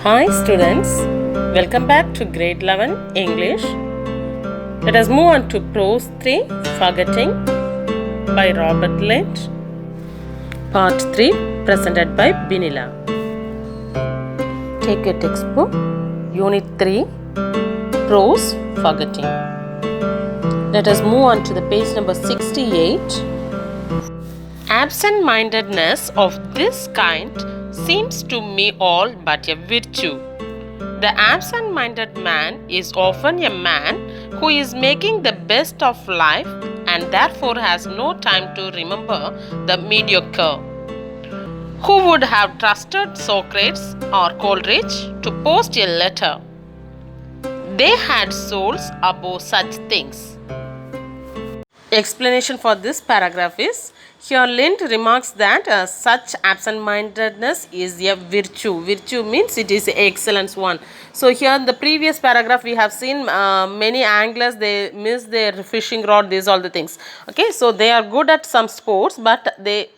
Hi students, welcome back to grade 11 English. Let us move on to Prose 3 Forgetting by Robert Lynch, part 3 presented by Binila. Take your textbook, Unit 3, Prose Forgetting. Let us move on to the page number 68. Absent-mindedness of this kind seems to me all but a virtue. The absent-minded man is often a man who is making the best of life and therefore has no time to remember the mediocre. Who would have trusted Socrates or Coleridge to post a letter? They had souls above such things. Explanation for this paragraph is, here Lind remarks that such absent-mindedness is a virtue. Virtue means it is excellence one. So here in the previous paragraph we have seen many anglers, they miss their fishing rod, these all the things. Okay, so they are good at some sports but they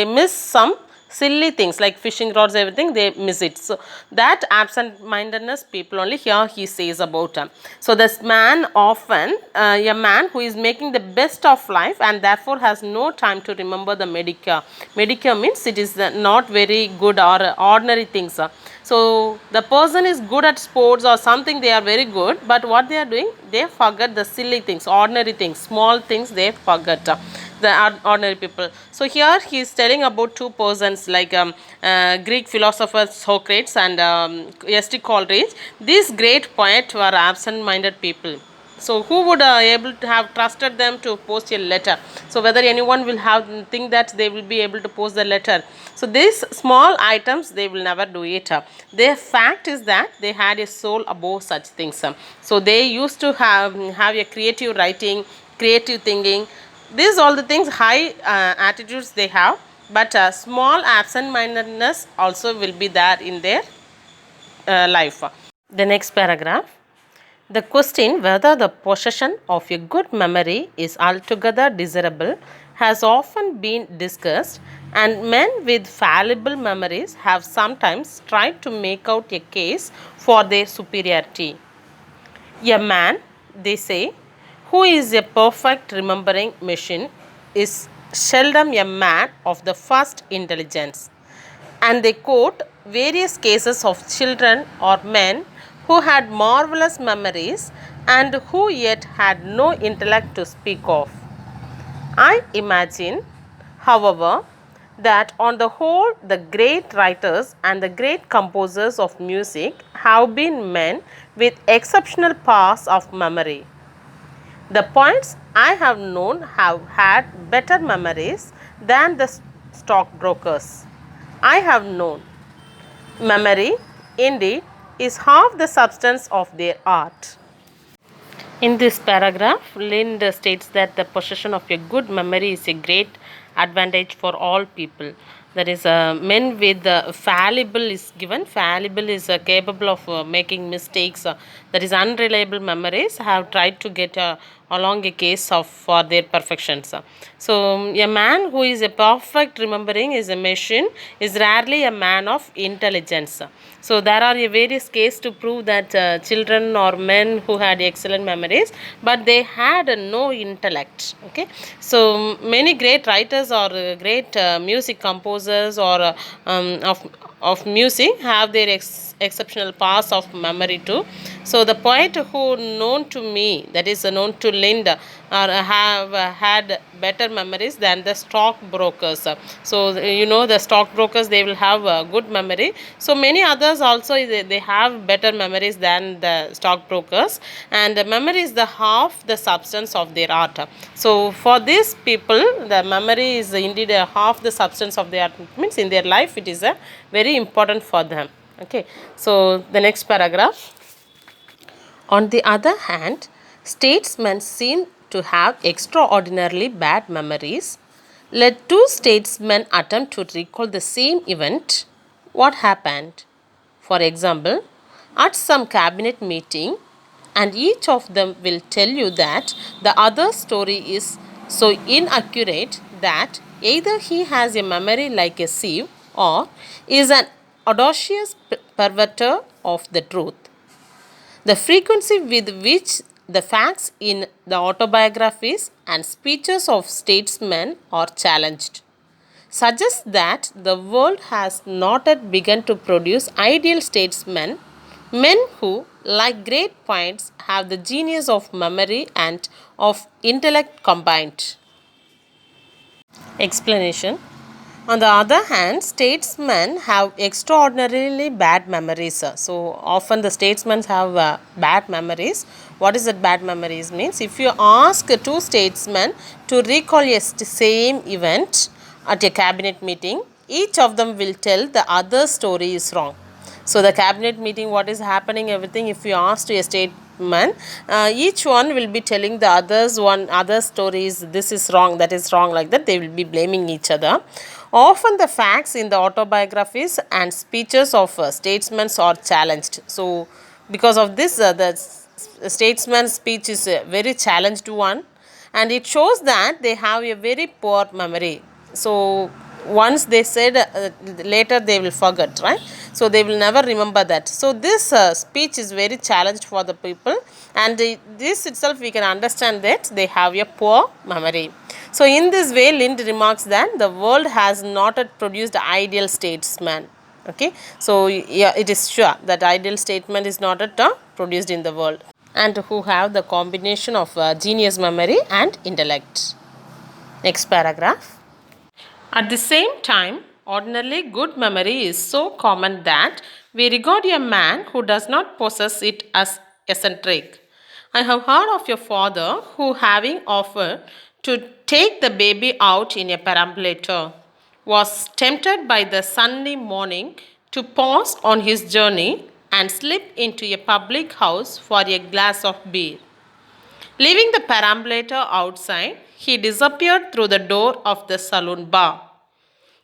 miss some silly things like fishing rods, everything they miss it. So that absent-mindedness people only here he says about. So this man often a man who is making the best of life and therefore has no time to remember the mediocre. Mediocre means it is not very good or ordinary things. So the person is good at sports or something, they are very good, but what they are doing, they forget the silly things, ordinary things, small things they forget. The ordinary people. So here he is telling about two persons like Greek philosopher Socrates and S.T. Coleridge. These great poets were absent-minded people. So who would able to have trusted them to post a letter? So whether anyone will have think that they will be able to post the letter. So these small items they will never do it. Their fact is that they had a soul above such things. So they used to have a creative writing, creative thinking. These all the things, high attitudes they have, but small absent-mindedness also will be there in their life. The next paragraph. The question whether the possession of a good memory is altogether desirable has often been discussed, and men with fallible memories have sometimes tried to make out a case for their superiority. A man, they say, who is a perfect remembering machine is seldom a man of the first intelligence. And they quote various cases of children or men who had marvelous memories and who yet had no intellect to speak of. I imagine, however, that on the whole the great writers and the great composers of music have been men with exceptional powers of memory. The poets I have known have had better memories than the stockbrokers I have known. Memory, indeed, is half the substance of their art. In this paragraph, Lind states that the possession of a good memory is a great advantage for all people. That is, men with fallible is given. Fallible is capable of making mistakes. That is, unreliable memories have tried to get along a case of for their perfections. So, a man who is a perfect remembering is a machine is rarely a man of intelligence. So there are various cases to prove that children or men who had excellent memories, but they had no intellect. Okay, so many great writers or great music composers or of music have their exceptional powers of memory too. So the poet who known to me, that is known to Lind, have had better memories than the stockbrokers. So you know the stockbrokers, they will have good memory. So many others also they have better memories than the stockbrokers, and memory is the half the substance of their art. So for these people the memory is indeed half the substance of their art. It means in their life it is very important for them. Okay, so the next paragraph. On the other hand, statesmen seem to have extraordinarily bad memories. Let two statesmen attempt to recall the same event. What happened? For example, at some cabinet meeting, and each of them will tell you that the other's story is so inaccurate that either he has a memory like a sieve or is an audacious perverter of the truth. The frequency with which the facts in the autobiographies and speeches of statesmen are challenged suggests that the world has not yet begun to produce ideal statesmen, men who, like great poets, have the genius of memory and of intellect combined. Explanation. On the other hand, statesmen have extraordinarily bad memories. So often the statesmen have bad memories. What is that bad memories means? If you ask two statesmen to recall a same event at a cabinet meeting, each of them will tell the other story is wrong. So the cabinet meeting, what is happening, everything, if you ask to a statement, each one will be telling the others one other stories, this is wrong, that is wrong, like that they will be blaming each other. Often the facts in the autobiographies and speeches of statesmen are challenged. So because of this, the statesman's speech is a very challenged one, and it shows that they have a very poor memory. So once they said, later they will forget, right? So they will never remember that. So this speech is very challenged for the people, and this itself we can understand that they have a poor memory. So in this way, Lind remarks that the world has not yet produced ideal statesman. Okay, so yeah, it is sure that ideal statement is not yet produced in the world, and who have the combination of genius, memory and intellect. Next paragraph. At the same time, ordinarily good memory is so common that we regard a man who does not possess it as eccentric. I have heard of your father who, having offered to take the baby out in a perambulator, was tempted by the Sunday morning to pause on his journey and slip into a public house for a glass of beer. Leaving the perambulator outside, he disappeared through the door of the saloon bar.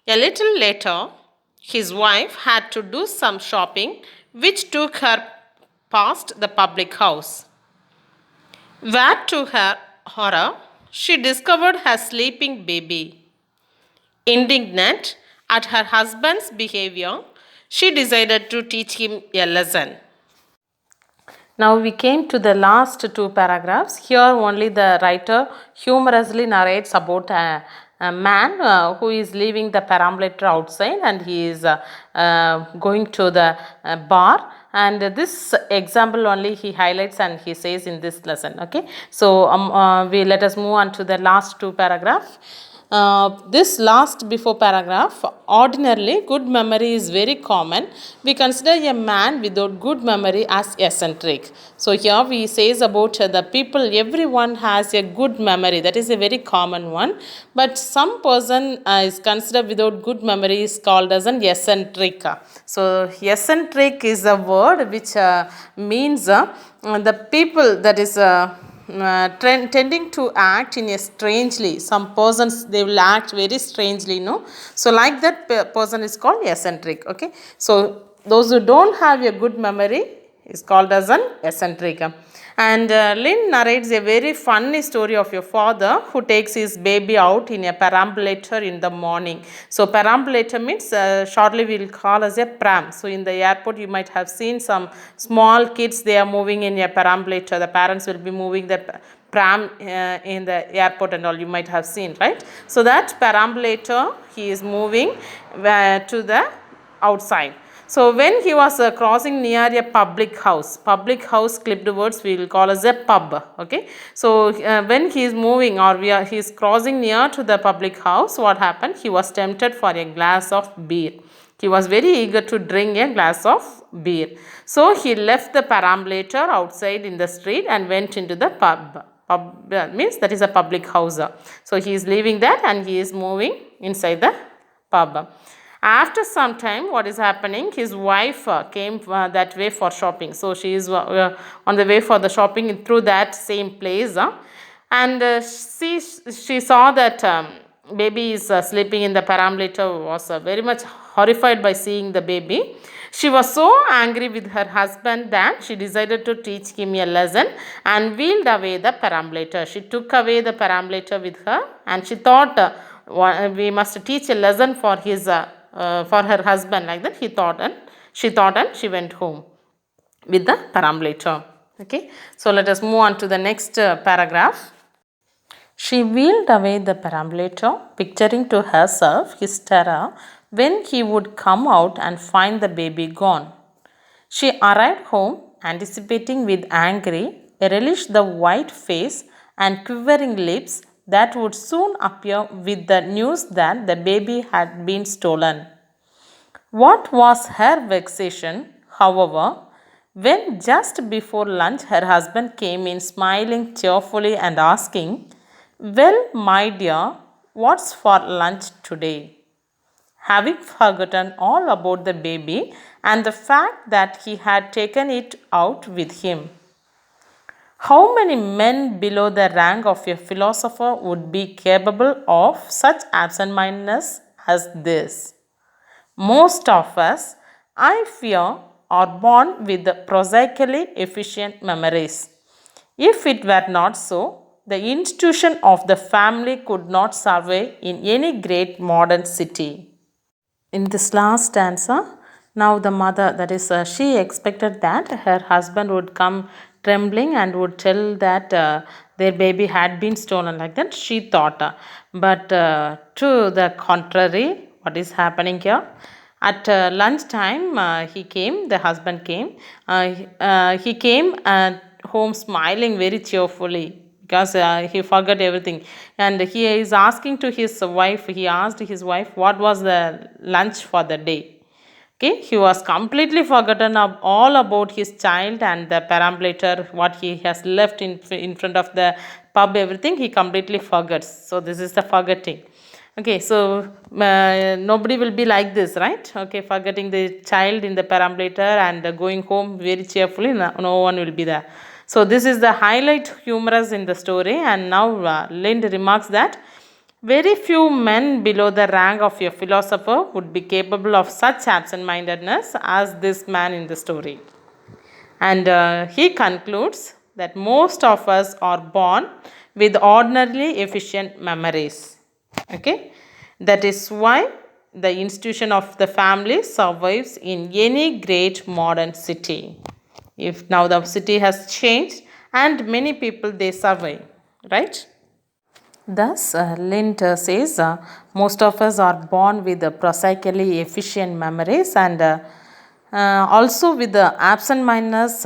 A little later, his wife had to do some shopping, which took her past the public house, where to her horror, she discovered her sleeping baby. Indignant at her husband's behavior, she decided to teach him a lesson. Now we came to the last two paragraphs. Here only the writer humorously narrates about a man who is leaving the perambulator outside, and he is going to the bar, and this example only he highlights and he says in this lesson. Okay, so we let us move on to the last two paragraphs. This last before paragraph, ordinarily good memory is very common. We consider a man without good memory as eccentric. So here we says about the people, everyone has a good memory, that is a very common one, but some person is considered without good memory is called as an eccentric. So eccentric is a word which means the people that is tending to act in a strangely. Some persons, they will act very strangely, no? So like that person is called eccentric. Okay, so those who don't have a good memory is called as an eccentric. And Lynn narrates a very funny story of your father who takes his baby out in a perambulator in the morning. So perambulator means shortly we will call as a pram. So in the airport you might have seen some small kids, they are moving in a perambulator. The parents will be moving the pram in the airport and all, you might have seen, right? So that perambulator, he is moving to the outside. So when he was crossing near a public house clipped words we will call as a pub. Okay, so when he is moving, or he is crossing near to the public house, what happened? He was tempted for a glass of beer. He was very eager to drink a glass of beer. So he left the perambulator outside in the street and went into the pub. Pub means that is a public house. So he is leaving that and he is moving inside the pub. After some time, what is happening? His wife came that way for shopping. So she is on the way for the shopping through that same place, and she saw that baby is sleeping in the perambulator. Was very much horrified by seeing the baby. She was so angry with her husband that she decided to teach him a lesson and wheeled away the perambulator. She took away the perambulator with her, and she thought we must teach a lesson for his for her husband, like that he thought, and she went home with the perambulator. Okay, so let us move on to the next paragraph. She wheeled away the perambulator, picturing to herself his terror when he would come out and find the baby gone. She arrived home, anticipating with angry relish the white face and quivering lips that would soon appear with the news that the baby had been stolen. What was her vexation, however, when just before lunch her husband came in smiling cheerfully and asking, "Well, my dear, what's for lunch today?" Having forgotten all about the baby and the fact that he had taken it out with him. How many men below the rank of a philosopher would be capable of such absent-mindedness as this? Most of us, I fear, are born with prosaically efficient memories. If it were not so, the institution of the family could not survive in any great modern city. In this last stanza, now the mother, that is, she expected that her husband would come trembling and would tell that their baby had been stolen, like that she thought. But to the contrary, what is happening here? At lunchtime, he came, the husband came. He came home smiling very cheerfully because he forgot everything, and he is asking to his wife, he asked his wife what was the lunch for the day. Okay, he was completely forgotten of all about his child and the perambulator, what he has left in front of the pub, everything he completely forgets. So this is the forgetting. Okay, so nobody will be like this, right? Okay, forgetting the child in the perambulator and going home very cheerfully, no one will be there. So this is the highlight humorous in the story, and now Lind remarks that very few men below the rank of a philosopher would be capable of such absent-mindedness as this man in the story. And he concludes that most of us are born with ordinarily efficient memories. Okay, that is why the institution of the family survives in any great modern city. If now the city has changed and many people they survive, right? Thus, Lind says most of us are born with prosaically efficient memories, and also with the absent-mindedness,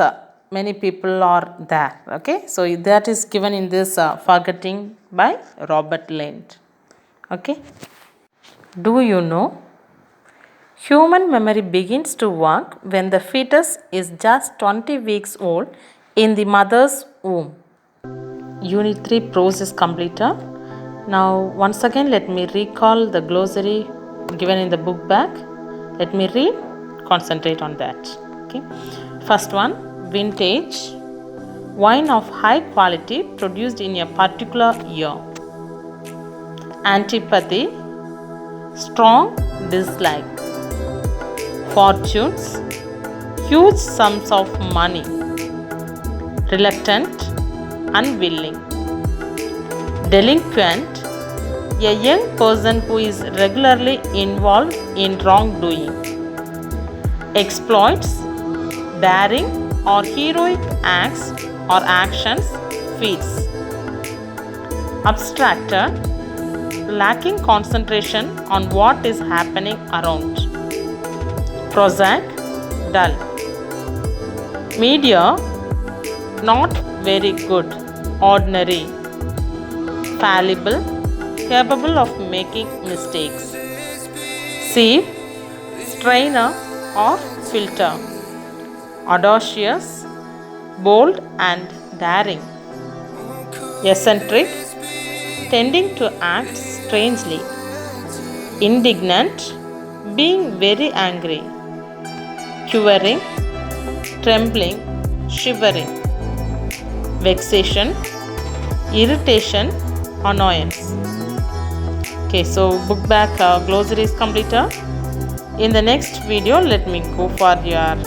many people are there. Okay, so that is given in this Forgetting by Robert Lind. Okay, do you know? Human memory begins to work when the fetus is just 20 weeks old in the mother's womb. Unit 3 prose is completed. Now once again let me recall the glossary given in the book back. Let me read, concentrate on that. Okay. First one, vintage, wine of high quality produced in a particular year. Antipathy, strong dislike. Fortunes, huge sums of money. Reluctant, unwilling. Delinquent, a young person who is regularly involved in wrongdoing. Exploits, daring or heroic acts or actions, feats. Abstracted, lacking concentration on what is happening around. Prosaic, dull. Media, not very good, ordinary. Fallible, capable of making mistakes. Sieve, strainer or filter. Audacious, bold and daring. Eccentric, tending to act strangely. Indignant, being very angry. Quivering, trembling, shivering. Vexation, irritation, annoyance. Okay, so book back glossary is completed. In the next video, let me go for your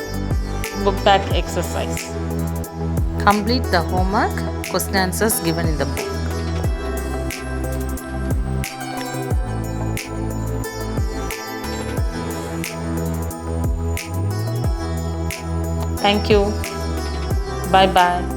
book back exercise. Complete the homework, question answers given in the book. Thank you. Bye bye.